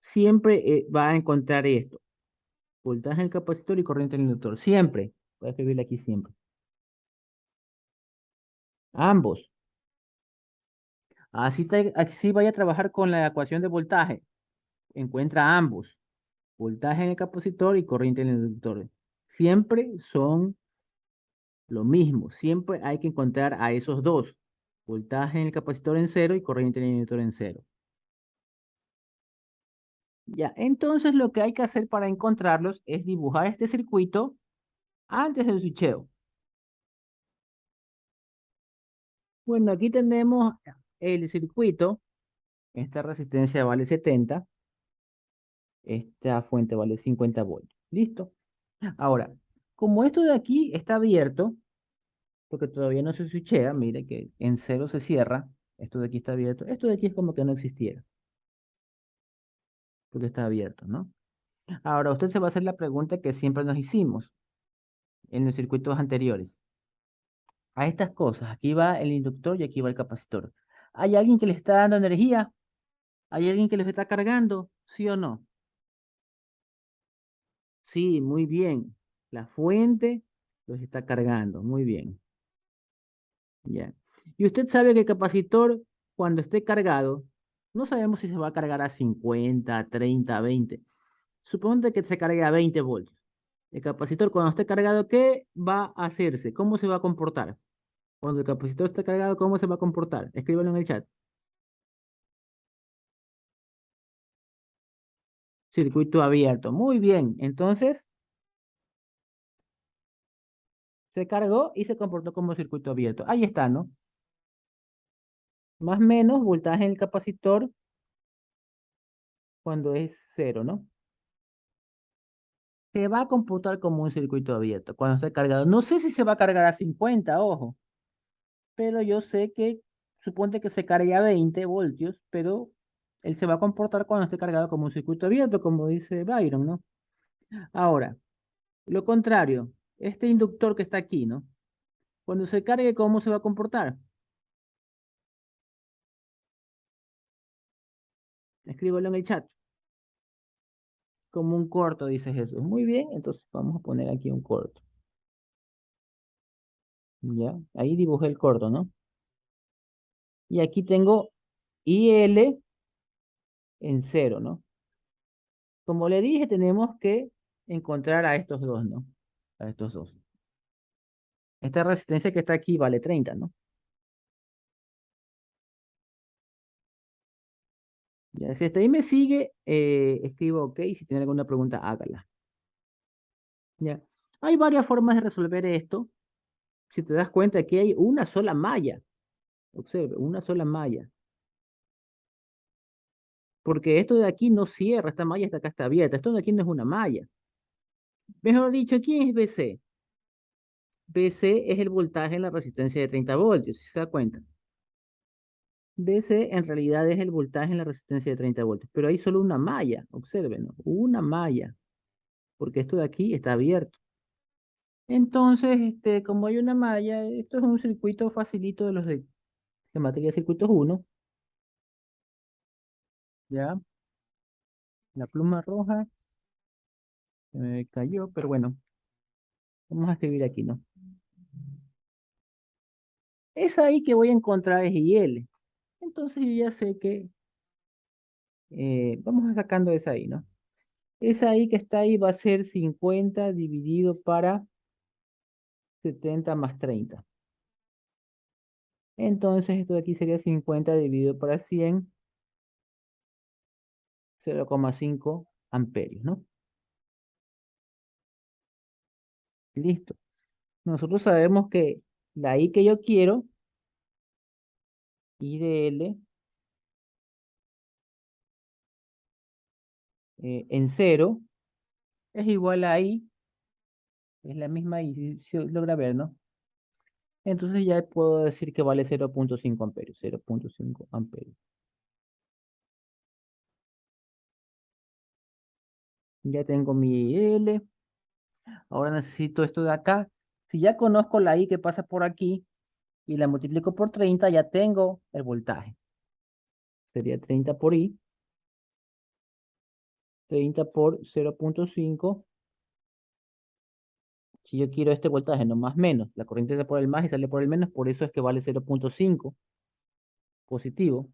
siempre va a encontrar esto. Voltaje en el capacitor y corriente en el inductor. Siempre. Voy a escribirle aquí siempre. Ambos. Así vaya a trabajar con la ecuación de voltaje. Encuentra ambos. Voltaje en el capacitor y corriente en el inductor. Siempre son lo mismo. Siempre hay que encontrar a esos dos. Voltaje en el capacitor en cero y corriente en el inductor en cero. Ya, entonces lo que hay que hacer para encontrarlos es dibujar este circuito antes del switcheo. Bueno, aquí tenemos el circuito. Esta resistencia vale 70. Esta fuente vale 50 voltios. ¿Listo? Ahora, como esto de aquí está abierto, porque todavía no se switchea, mire que en cero se cierra, esto de aquí está abierto, esto de aquí es como que no existiera, porque está abierto, ¿no? Ahora usted se va a hacer la pregunta que siempre nos hicimos en los circuitos anteriores. A estas cosas, aquí va el inductor y aquí va el capacitor. ¿Hay alguien que le está dando energía? ¿Hay alguien que los está cargando? ¿Sí o no? Sí, muy bien. La fuente los está cargando, muy bien. Ya. Y usted sabe que el capacitor, cuando esté cargado, no sabemos si se va a cargar a 50, 30, 20. Suponte que se cargue a 20 voltios. El capacitor, cuando esté cargado, ¿qué va a hacerse? ¿Cómo se va a comportar? Cuando el capacitor esté cargado, ¿cómo se va a comportar? Escríbelo en el chat. Circuito abierto. Muy bien. Entonces, se cargó y se comportó como circuito abierto. Ahí está, ¿no? Más o menos voltaje en el capacitor cuando es cero, ¿no? Se va a computar como un circuito abierto cuando esté cargado. No sé si se va a cargar a 50, ojo, pero yo sé que suponte que se cargue a 20 voltios, pero él se va a comportar cuando esté cargado como un circuito abierto, como dice Byron, ¿no? Ahora, lo contrario, este inductor que está aquí, ¿no? Cuando se cargue, ¿cómo se va a comportar? Escríbelo en el chat. Como un corto, dice Jesús. Muy bien, entonces vamos a poner aquí un corto. Ya, ahí dibujé el corto, ¿no? Y aquí tengo IL en cero, ¿no? Como le dije, tenemos que encontrar a estos dos, ¿no? A estos dos. Esta resistencia que está aquí vale 30, ¿no? Ya, si hasta ahí me sigue, escribo OK. Si tiene alguna pregunta, hágala. Ya. Hay varias formas de resolver esto. Si te das cuenta, aquí hay una sola malla. Observe, una sola malla. Porque esto de aquí no cierra, esta malla está acá, está abierta. Esto de aquí no es una malla. Mejor dicho, ¿quién es BC? BC es el voltaje en la resistencia de 30 voltios, si se da cuenta. DC en realidad es el voltaje en la resistencia de 30 voltios, pero hay solo una malla, observen, ¿no? Una malla, porque esto de aquí está abierto. Entonces, como hay una malla, esto es un circuito facilito de los de materia de circuitos uno, ¿ya? La pluma roja se me cayó, pero bueno, vamos a escribir aquí, ¿no? Es ahí que voy a encontrar es IL. Entonces yo ya sé que, vamos a sacando esa ahí, ¿no? Esa ahí que está ahí va a ser 50 dividido para 70 más 30. Entonces esto de aquí sería 50 dividido para 100, 0,5 amperios, ¿no? Listo. Nosotros sabemos que la I que yo quiero, I de L, en cero, es igual a I, es la misma I, si se logra ver, ¿no? Entonces ya puedo decir que vale 0,5 amperios, 0,5 amperios. Ya tengo mi L, ahora necesito esto de acá. Si ya conozco la I que pasa por aquí y la multiplico por 30, ya tengo el voltaje. Sería 30 por I, 30 por 0,5. Si yo quiero este voltaje, no más menos, la corriente sale por el más y sale por el menos, por eso es que vale 0,5 positivo.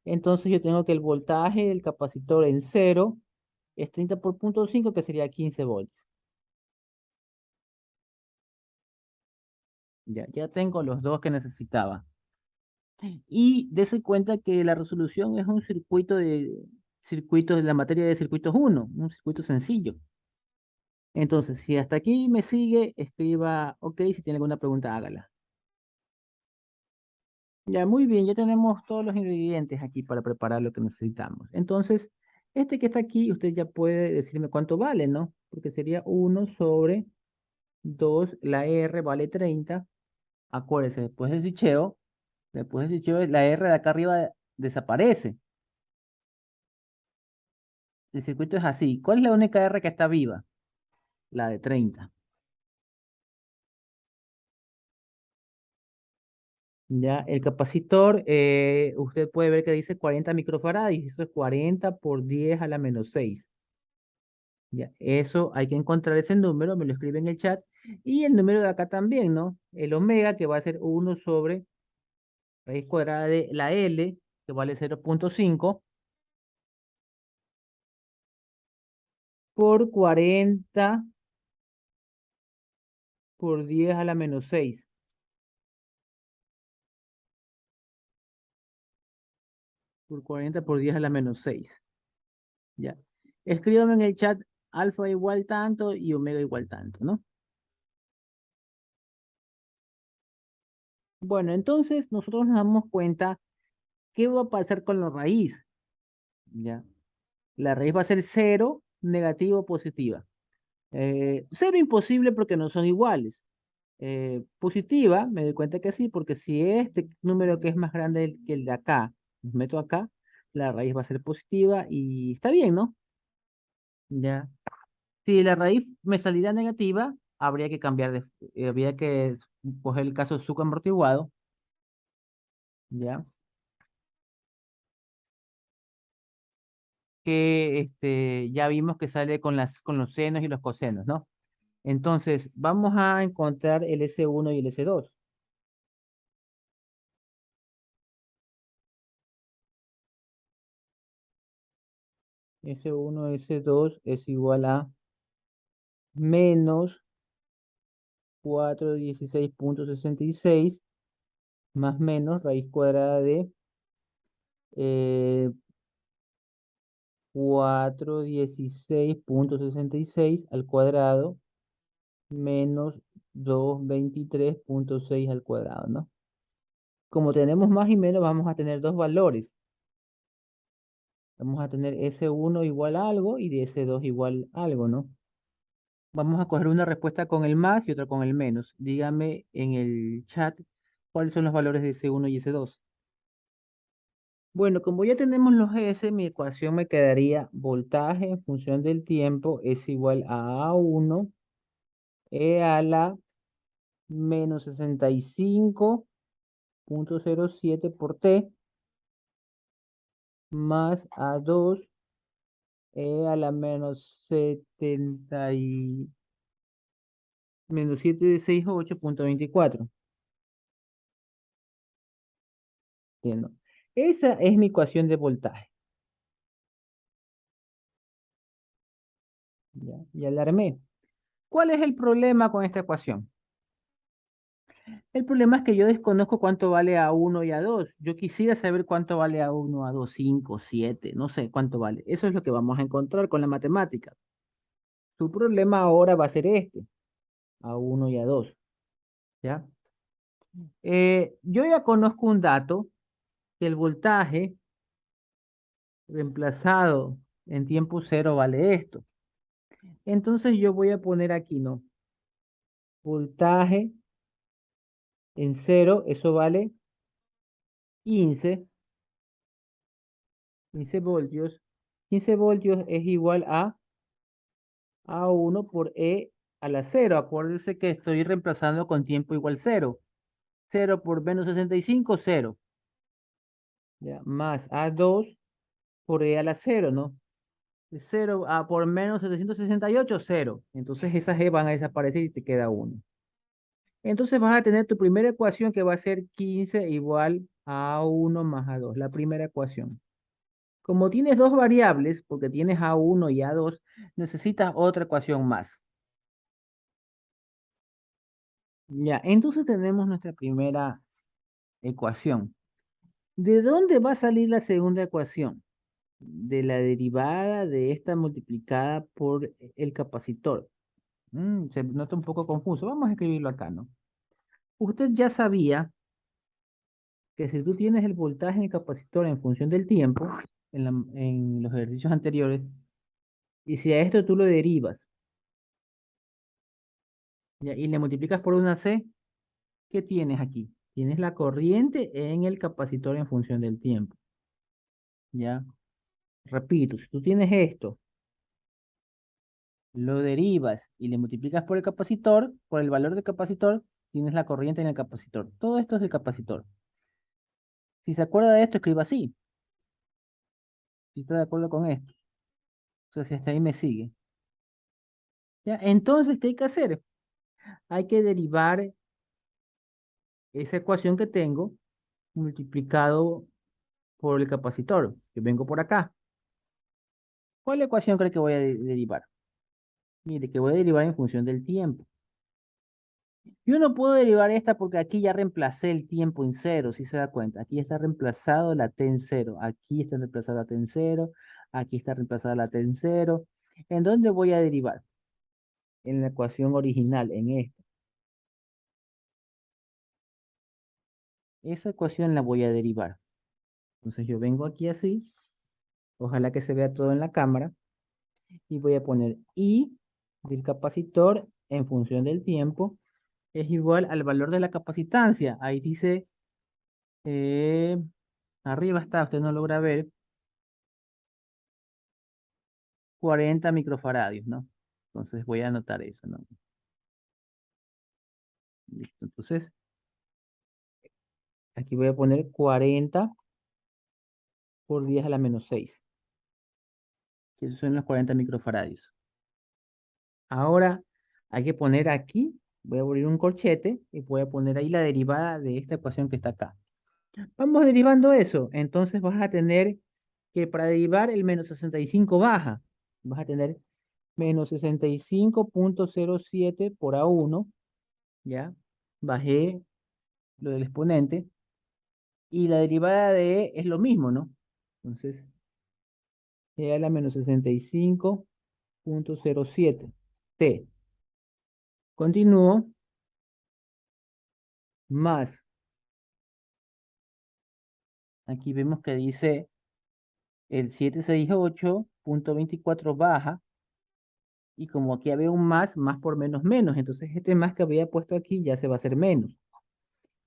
Entonces yo tengo que el voltaje del capacitor en cero es 30 por 0,5, que sería 15 voltios. Ya tengo los dos que necesitaba. Y dése cuenta que la resolución es un circuito de la materia de circuitos uno, un circuito sencillo. Entonces, si hasta aquí me sigue, escriba OK. Si tiene alguna pregunta, hágala. Ya, muy bien, ya tenemos todos los ingredientes aquí para preparar lo que necesitamos. Entonces, este que está aquí, usted ya puede decirme cuánto vale, ¿no? Porque sería 1/2, la R vale 30. Acuérdese, después del switcheo, la R de acá arriba desaparece. El circuito es así. ¿Cuál es la única R que está viva? La de 30. Ya, el capacitor, usted puede ver que dice 40 microfarads y eso es 40 por 10 a la menos 6. Ya, eso hay que encontrar ese número, me lo escribe en el chat. Y el número de acá también, ¿no? El omega, que va a ser 1 sobre raíz cuadrada de la L, que vale 0,5 por 40 por 10 a la menos 6. Por 40 por 10 a la menos 6. Ya. Escríbame en el chat alfa igual tanto y omega igual tanto, ¿no? Bueno, entonces nosotros nos damos cuenta qué va a pasar con la raíz. ¿Ya? La raíz va a ser cero, negativo, positiva. Cero imposible porque no son iguales. Positiva, me doy cuenta que sí, porque si este número que es más grande que el de acá, los meto acá, la raíz va a ser positiva y está bien, ¿no? Ya. Si la raíz me saliera negativa, habría que habría que coger el caso sucamortiguado, ¿ya? Que ya vimos que sale con los senos y los cosenos, ¿no? Entonces, vamos a encontrar el S1 y el S2. S1, S2 es igual a menos 416,66 más menos raíz cuadrada de 416,66 al cuadrado menos 223,6 al cuadrado, ¿no? Como tenemos más y menos, vamos a tener dos valores. Vamos a tener S1 igual a algo y de S2 igual a algo, ¿no? Vamos a coger una respuesta con el más y otra con el menos. Dígame en el chat cuáles son los valores de S1 y S2. Bueno, como ya tenemos los S, mi ecuación me quedaría voltaje en función del tiempo es igual a A1 E a la menos 65,07 por T más A2 a la menos 768,24. Entiendo. Esa es mi ecuación de voltaje. Ya la armé. ¿Cuál es el problema con esta ecuación? El problema es que yo desconozco cuánto vale A1 y A2. Yo quisiera saber cuánto vale A1, A2, 5, 7, no sé cuánto vale. Eso es lo que vamos a encontrar con la matemática. Tu problema ahora va a ser este, A1 y A2. ¿Ya? Yo ya conozco un dato, que el voltaje reemplazado en tiempo cero vale esto. Entonces yo voy a poner aquí, ¿no? Voltaje en cero, eso vale 15, 15 voltios. 15 voltios es igual a 1 por E a la cero. Acuérdense que estoy reemplazando con tiempo igual cero. Cero por menos 65, cero. ¿Ya? Más A2 por E a la cero, ¿no? Cero a por menos 768, cero. Entonces esas E van a desaparecer y te queda uno. Entonces vas a tener tu primera ecuación que va a ser 15 igual a 1 más A2, la primera ecuación. Como tienes dos variables, porque tienes A1 y A2, necesitas otra ecuación más. Ya, entonces tenemos nuestra primera ecuación. ¿De dónde va a salir la segunda ecuación? De la derivada de esta multiplicada por el capacitor. Se nota un poco confuso. Vamos a escribirlo acá, ¿no? Usted ya sabía que si tú tienes el voltaje en el capacitor en función del tiempo, en los ejercicios anteriores, y si a esto tú lo derivas, ¿ya? Y le multiplicas por una C, ¿qué tienes aquí? Tienes la corriente en el capacitor en función del tiempo, ¿ya? Repito, si tú tienes esto, lo derivas y le multiplicas por el capacitor, por el valor del capacitor, tienes la corriente en el capacitor. Todo esto es el capacitor. Si se acuerda de esto, escriba así. Si está de acuerdo con esto. O sea, si hasta ahí me sigue. ¿Ya? Entonces, ¿qué hay que hacer? Hay que derivar esa ecuación que tengo multiplicado por el capacitor, que vengo por acá. ¿Cuál ecuación cree que voy a derivar? Mire, que voy a derivar en función del tiempo. Yo no puedo derivar esta porque aquí ya reemplacé el tiempo en cero, si se da cuenta. Aquí está reemplazado la t en cero. Aquí está reemplazada la t en cero. Aquí está reemplazada la t en cero. ¿En dónde voy a derivar? En la ecuación original, en esta. Esa ecuación la voy a derivar. Entonces yo vengo aquí así. Ojalá que se vea todo en la cámara. Y voy a poner I del capacitor en función del tiempo es igual al valor de la capacitancia. Ahí dice, eh, arriba está, usted no logra ver, 40 microfaradios, ¿no? Entonces voy a anotar eso, ¿no? Listo. Entonces, aquí voy a poner 40 por 10 a la menos 6. Que esos son los 40 microfaradios. Ahora hay que poner aquí, voy a abrir un corchete y voy a poner ahí la derivada de esta ecuación que está acá. Vamos derivando eso. Entonces vas a tener que para derivar el menos 65 baja. Vas a tener menos 65,07 por A1, ¿ya? Bajé lo del exponente. Y la derivada de E es lo mismo, ¿no? Entonces, E a la menos 65,07 T. Continúo, más. Aquí vemos que dice el 768,24 baja. Y como aquí había un más por menos menos. Entonces este más que había puesto aquí ya se va a hacer menos.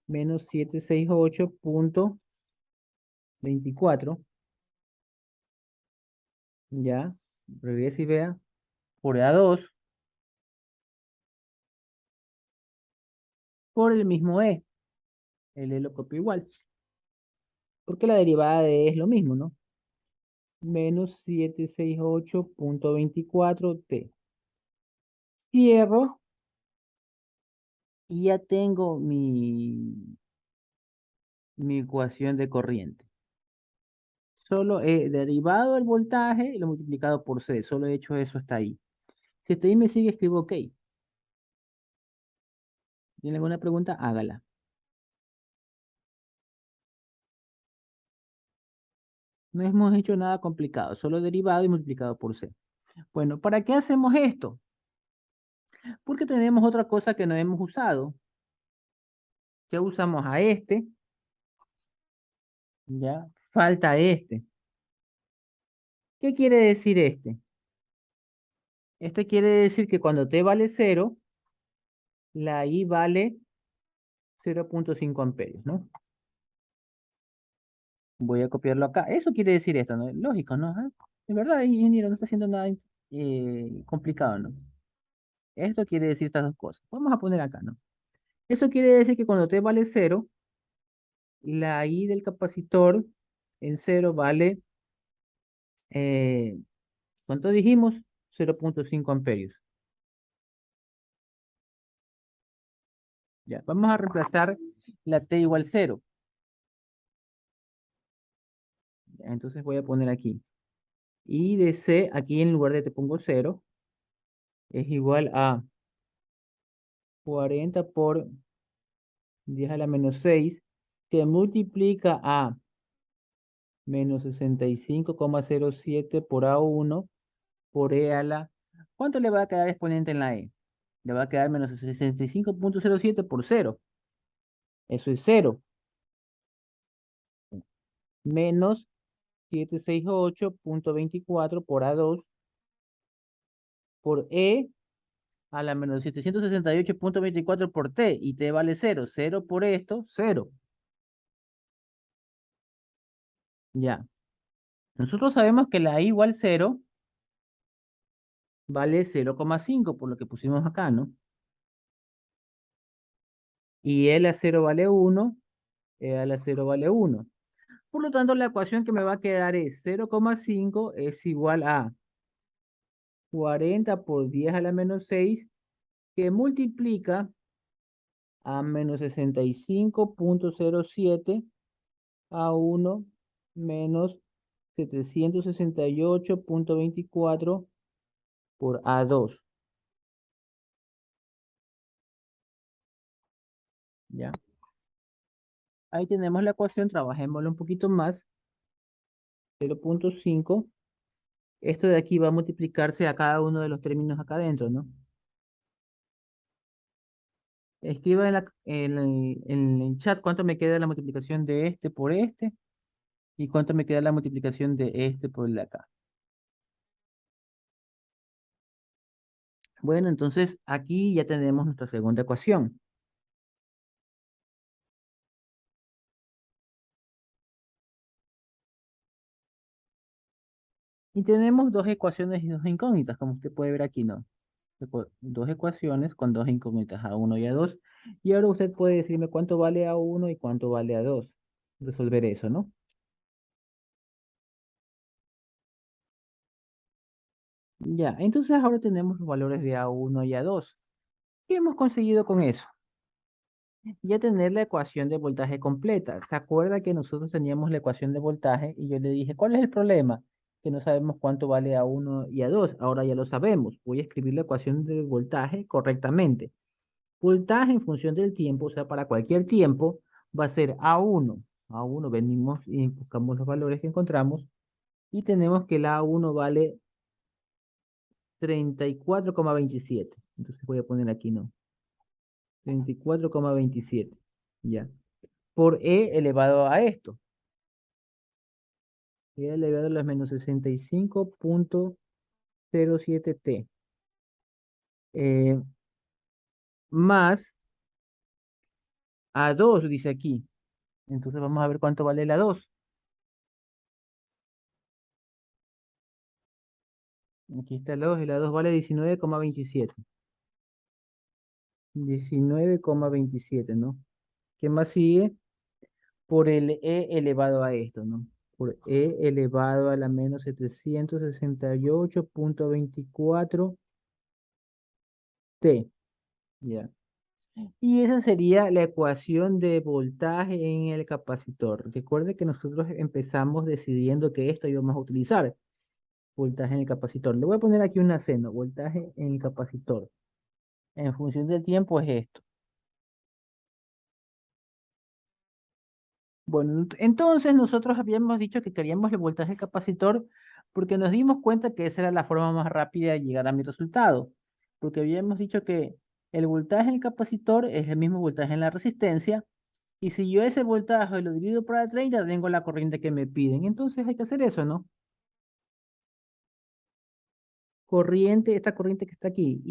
Menos 768,24. Ya, regresa y vea. Por A2, por el mismo E. El E lo copio igual. Porque la derivada de E es lo mismo, ¿no? Menos 768,24 T. Cierro y ya tengo mi ecuación de corriente. Solo he derivado el voltaje y lo he multiplicado por C. Solo he hecho eso hasta ahí. Si hasta ahí me sigue, escribo OK. ¿Tiene alguna pregunta? Hágala. No hemos hecho nada complicado, solo derivado y multiplicado por C. Bueno, ¿para qué hacemos esto? Porque tenemos otra cosa que no hemos usado. Ya usamos a este, ya falta este. ¿Qué quiere decir este? Este quiere decir que cuando T vale 0, la I vale 0,5 amperios, ¿no? Voy a copiarlo acá. Eso quiere decir esto, ¿no? Lógico, ¿no? Ah, de verdad, ingeniero, no está haciendo nada complicado, ¿no? Esto quiere decir estas dos cosas. Vamos a poner acá, ¿no? Eso quiere decir que cuando T vale 0, la I del capacitor en 0 vale, eh, ¿cuánto dijimos? 0,5 amperios. Ya, vamos a reemplazar la T igual 0. Ya, entonces voy a poner aquí. I de C, aquí en lugar de T pongo 0, es igual a 40 por 10 a la menos 6, que multiplica a menos 65,07 por A1 por E a la... ¿Cuánto le va a quedar exponente en la E? Le va a quedar menos 65,07 por 0. Eso es 0. Menos 768,24 por A2 por E a la menos 768,24 por T. Y T vale 0. 0 por esto, 0. Ya. Nosotros sabemos que la I igual 0 vale 0,5 por lo que pusimos acá, ¿no? Y E a la 0 vale 1, E a la 0 vale 1. Por lo tanto, la ecuación que me va a quedar es 0,5 es igual a 40 por 10 a la menos 6, que multiplica a menos 65,07 a 1 menos 768,24 por A2. ¿Ya? Ahí tenemos la ecuación, trabajémoslo un poquito más. 0,5. Esto de aquí va a multiplicarse a cada uno de los términos acá adentro, ¿no? Escriba en el chat cuánto me queda la multiplicación de este por este y cuánto me queda la multiplicación de este por el de acá. Bueno, entonces aquí ya tenemos nuestra segunda ecuación. Y tenemos dos ecuaciones y dos incógnitas, como usted puede ver aquí, ¿no? Dos ecuaciones con dos incógnitas, A1 y A2. Y ahora usted puede decirme cuánto vale A1 y cuánto vale A2. Resolver eso, ¿no? Ya, entonces ahora tenemos los valores de A1 y A2. ¿Qué hemos conseguido con eso? y a tener la ecuación de voltaje completa. ¿Se acuerda que nosotros teníamos la ecuación de voltaje y yo le dije, ¿cuál es el problema? Que no sabemos cuánto vale A1 y A2. Ahora ya lo sabemos. Voy a escribir la ecuación de voltaje correctamente. Voltaje en función del tiempo, o sea, para cualquier tiempo, va a ser A1. A1, venimos y buscamos los valores que encontramos y tenemos que el A1 vale 34,27. Entonces voy a poner aquí, ¿no? 34,27. Ya. Por E elevado a esto. E elevado a los menos 65,07 t. Eh, más A2, dice aquí. Entonces vamos a ver cuánto vale la 2. Aquí está la 2 y la 2 vale 19,27. 19,27, ¿no? ¿Qué más sigue? Por el E elevado a esto, ¿no? Por E elevado a la menos 768,24 t. Ya. Y esa sería la ecuación de voltaje en el capacitor. Recuerde que nosotros empezamos decidiendo que esto íbamos a utilizar, voltaje en el capacitor. Le voy a poner aquí un aceno, voltaje en el capacitor. En función del tiempo es esto. Bueno, entonces nosotros habíamos dicho que queríamos el voltaje del capacitor porque nos dimos cuenta que esa era la forma más rápida de llegar a mi resultado. Porque habíamos dicho que el voltaje en el capacitor es el mismo voltaje en la resistencia. Y si yo ese voltaje lo divido por la 30, tengo la corriente que me piden. Entonces hay que hacer eso, ¿no? Corriente, esta corriente que está aquí,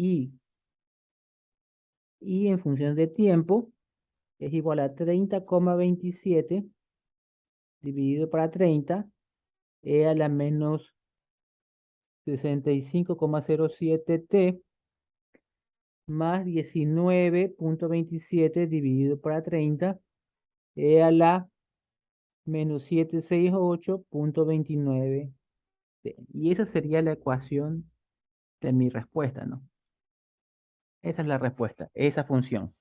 y en función de tiempo, es igual a 30,27 dividido por la 30, e a la menos 65,07 t, más 19,27 dividido por la 30, e a la menos 768,29 t. Y esa sería la ecuación de mi respuesta, ¿no? Esa es la respuesta, esa función.